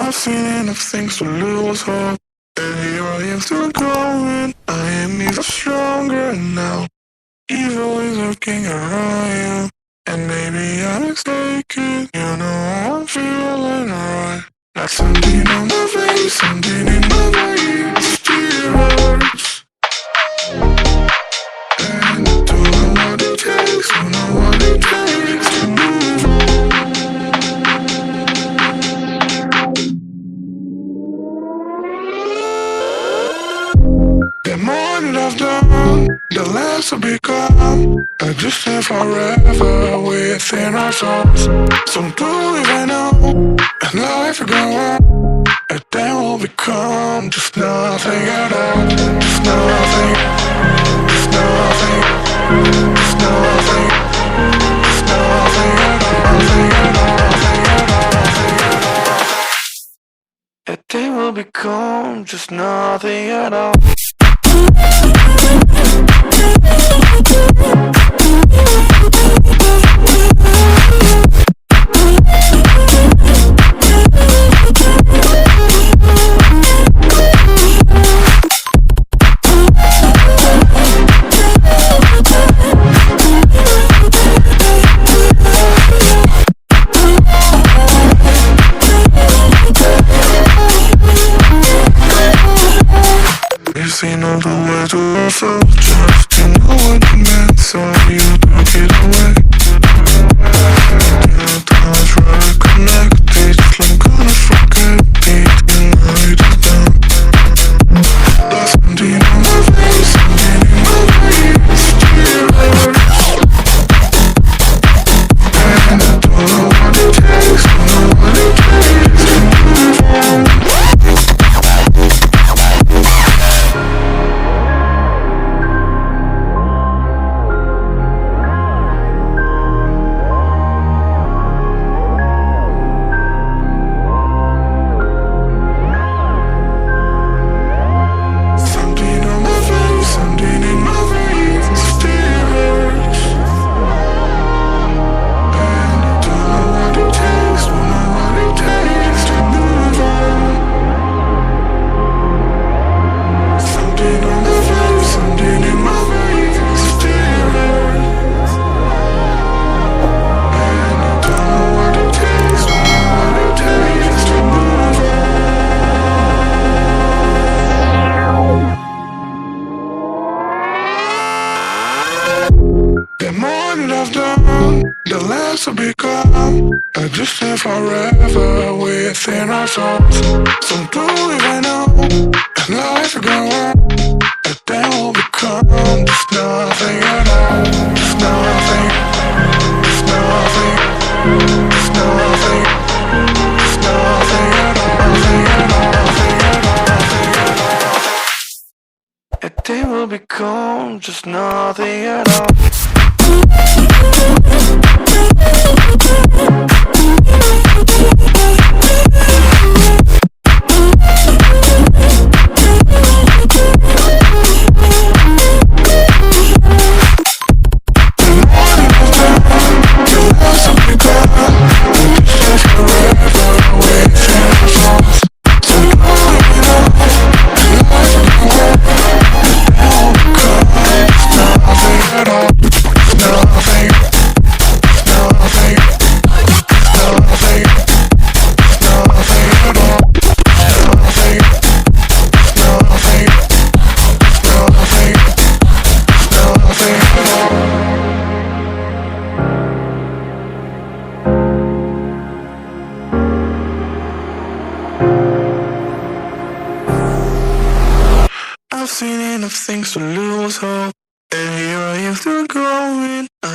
I've seen enough things to lose hope, and here I am still going. I am even stronger now. Evil is lurking around you, and maybe I'm mistaken. You know I'm feeling right, like something on my face, something in my veins still hurts. And I don't know what it takes, don't know what it takes to move on. The more that I've done, the less I've become. I just stay forever within our souls. Some do even know, and life will go on, and then we'll become just nothing at all. Just nothing, just nothing, just nothing, just nothing at all. Nothing at all, nothing at all, nothing at all. And then we'll become just nothing at all. You've seen all the way to yourself, just to know what it meant, so you took it away. You touch where we connected, just like I'm gonna forget it, the night is done. There's something on my face, something in my veins, still hurts. And I don't know what it takes, don't know what it takes to move on. The more that I've done, the less I've become. I just stay forever within our souls. Some do even know, and life will go on, and then we'll become just nothing at all. Just nothing, just nothing, just nothing, just nothing at all. Nothing at all, nothing at all, nothing at all. And then we'll become just nothing at all. I've seen enough things to lose hope, and here I am still going.